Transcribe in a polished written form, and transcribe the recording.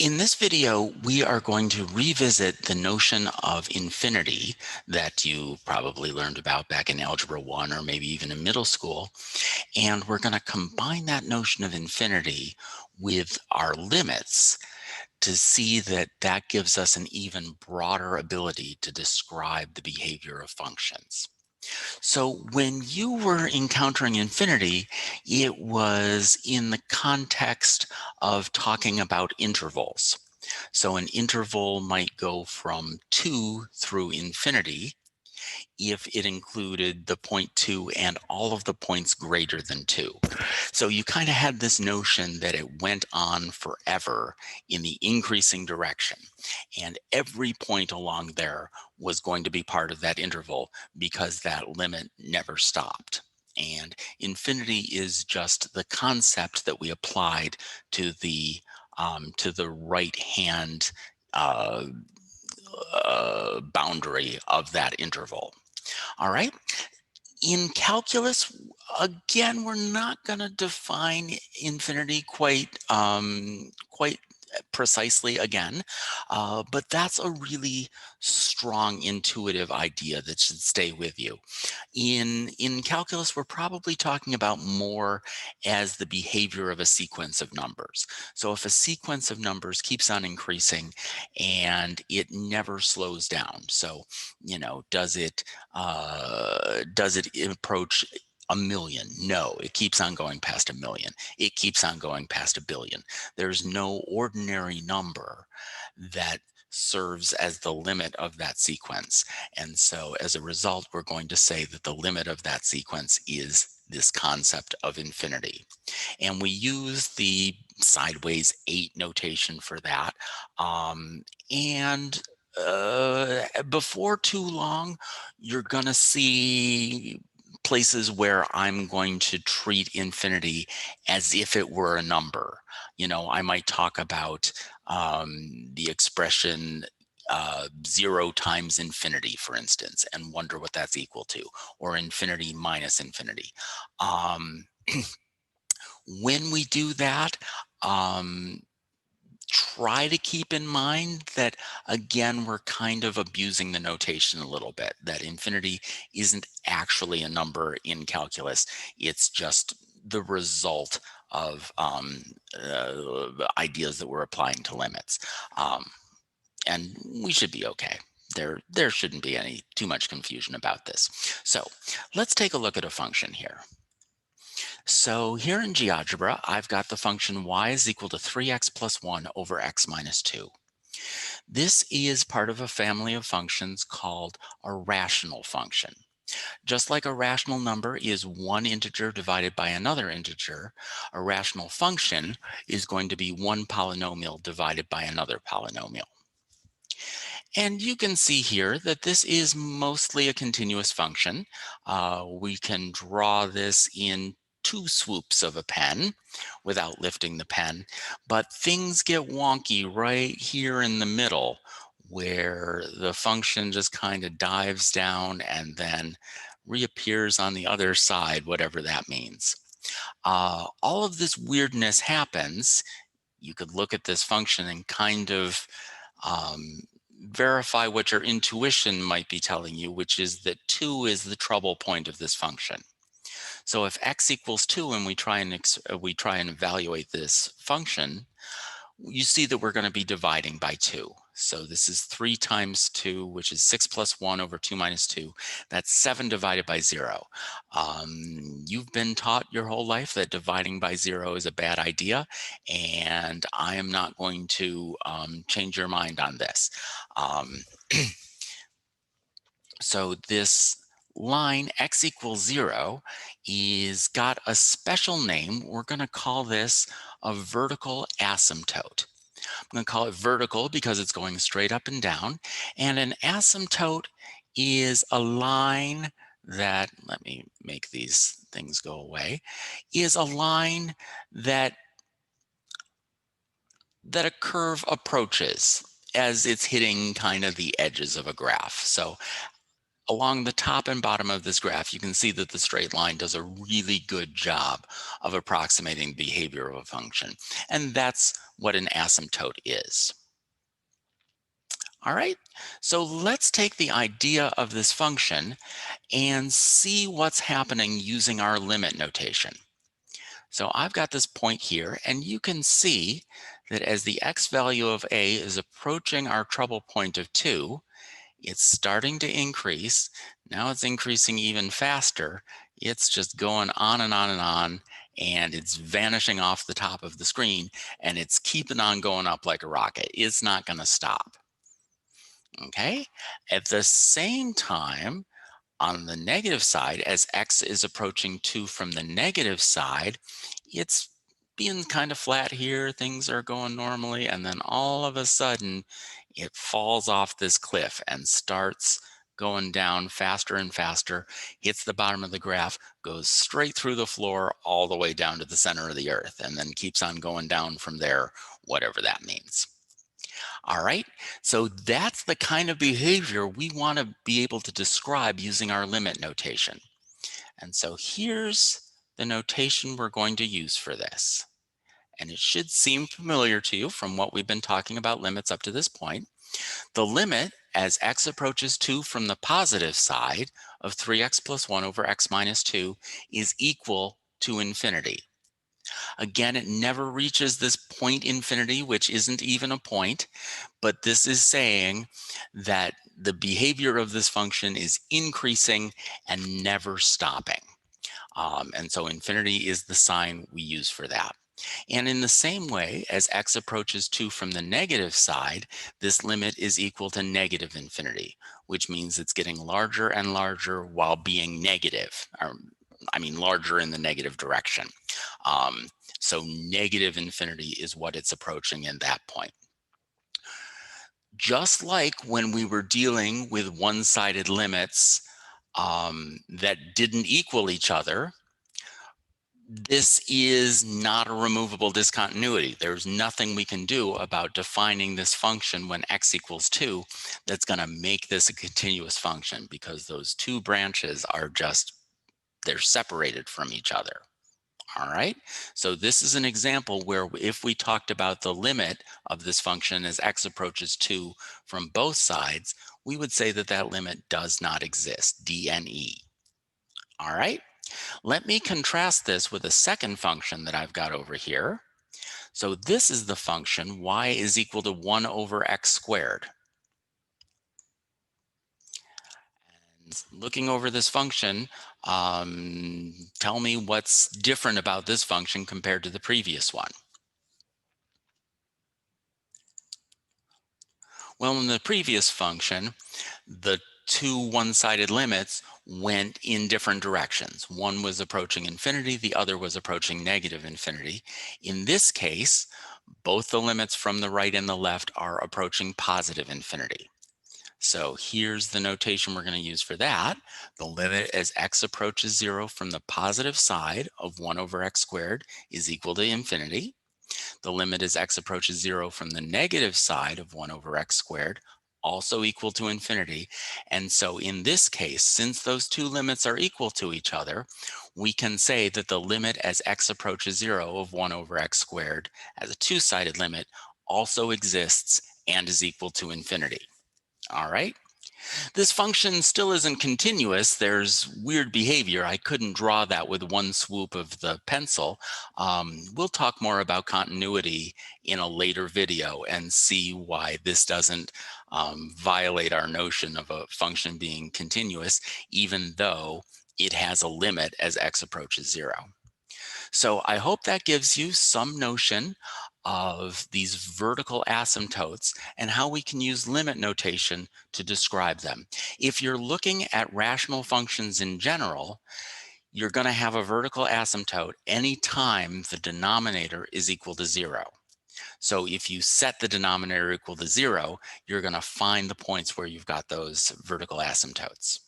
In this video, we are going to revisit the notion of infinity that you probably learned about back in Algebra I or maybe even in middle school. And we're going to combine that notion of infinity with our limits to see that that gives us an even broader ability to describe the behavior of functions. So when you were encountering infinity, it was in the context of talking about intervals. So an interval might go from 2 through infinity if it included the point 2 and all of the points greater than 2. So you kind of had this notion that it went on forever in the increasing direction. And every point along there was going to be part of that interval because that limit never stopped. And infinity is just the concept that we applied to the right hand uh, boundary of that interval. All right. In calculus, again, we're not going to define infinity quite precisely again, but that's a really strong intuitive idea that should stay with you. In calculus, we're probably talking about more as the behavior of a sequence of numbers. So if a sequence of numbers keeps on increasing and it never slows down, so does it approach a million? No, it keeps on going past a million. It keeps on going past a billion. There's no ordinary number that serves as the limit of that sequence. And so as a result, we're going to say that the limit of that sequence is this concept of infinity. And we use the sideways 8 notation for that. And before too long, you're going to see places where I'm going to treat infinity as if it were a number. I might talk about the expression 0 times infinity, for instance, and wonder what that's equal to, or infinity minus infinity. Um, when we do that, um, try to keep in mind that, again, we're kind of abusing the notation a little bit, that infinity isn't actually a number in calculus. It's just the result of ideas that we're applying to limits. And we should be okay. There shouldn't be any too much confusion about this. So let's take a look at a function here. So here in GeoGebra, I've got the function y is equal to 3x plus 1 over x minus 2. This is part of a family of functions called a rational function. Just like a rational number is one integer divided by another integer, a rational function is going to be one polynomial divided by another polynomial. And you can see here that this is mostly a continuous function. We can draw this in 2 swoops of a pen without lifting the pen, but things get wonky right here in the middle where the function just kind of dives down and then reappears on the other side, whatever that means. All of this weirdness happens. You could look at this function and kind of verify what your intuition might be telling you, which is that 2 is the trouble point of this function. So if x equals 2 and we try and evaluate this function, you see that we're going to be dividing by 2. So this is 3 times 2, which is 6 plus 1 over 2 minus 2. That's 7 divided by 0. You've been taught your whole life that dividing by 0 is a bad idea, and I am not going to change your mind on this. So this line x equals 0 is got a special name. We're going to call this a vertical asymptote. I'm going to call it vertical because it's going straight up and down. And an asymptote is a line that, let me make these things go away, is a line that a curve approaches as it's hitting kind of the edges of a graph. So Along the top and bottom of this graph, you can see that the straight line does a really good job of approximating the behavior of a function. And that's what an asymptote is. All right, so let's take the idea of this function and see what's happening using our limit notation. So I've got this point here, and you can see that as the x value of a is approaching our trouble point of 2, it's starting to increase. Now it's increasing even faster. It's just going on and on and on, and it's vanishing off the top of the screen, and it's keeping on going up like a rocket. It's not going to stop. Okay. At the same time, on the negative side, as x is approaching 2 from the negative side, it's being kind of flat here. Things are going normally. And then all of a sudden, it falls off this cliff and starts going down faster and faster, hits the bottom of the graph, goes straight through the floor all the way down to the center of the earth, and then keeps on going down from there, whatever that means. All right, so that's the kind of behavior we want to be able to describe using our limit notation. And so here's the notation we're going to use for this. And it should seem familiar to you from what we've been talking about limits up to this point. The limit as x approaches 2 from the positive side of 3x plus 1 over x minus 2 is equal to infinity. Again, it never reaches this point infinity, which isn't even a point, but this is saying that the behavior of this function is increasing and never stopping. And so infinity is the sign we use for that. And in the same way, as x approaches 2 from the negative side, this limit is equal to negative infinity, which means it's getting larger and larger while being negative, or I mean larger in the negative direction. Um, so negative infinity is what it's approaching in that point. Just like when we were dealing with one-sided limits that didn't equal each other, this is not a removable discontinuity. There's nothing we can do about defining this function when x equals 2 that's going to make this a continuous function, because those two branches are just, they're separated from each other. All right, so this is an example where if we talked about the limit of this function as x approaches 2 from both sides, we would say that that limit does not exist, dne. All right, let me contrast this with a second function that I've got over here. So this is the function y is equal to 1 over x squared. And looking over this function, tell me what's different about this function compared to the previous one. Well, in the previous function, the two one-sided limits went in different directions. One was approaching infinity, the other was approaching negative infinity. In this case, both the limits from the right and the left are approaching positive infinity. So here's the notation we're going to use for that. The limit as x approaches 0 from the positive side of 1 over x squared is equal to infinity. The limit as x approaches 0 from the negative side of 1 over x squared, also equal to infinity. And so in this case, since those two limits are equal to each other, we can say that the limit as x approaches 0 of 1 over x squared as a two-sided limit also exists and is equal to infinity. All right. This function still isn't continuous. There's weird behavior. I couldn't draw that with one swoop of the pencil. We'll talk more about continuity in a later video and see why this doesn't violate our notion of a function being continuous, even though it has a limit as x approaches 0. So I hope that gives you some notion of these vertical asymptotes and how we can use limit notation to describe them. If you're looking at rational functions in general, you're going to have a vertical asymptote anytime the denominator is equal to 0. So if you set the denominator equal to 0, you're going to find the points where you've got those vertical asymptotes.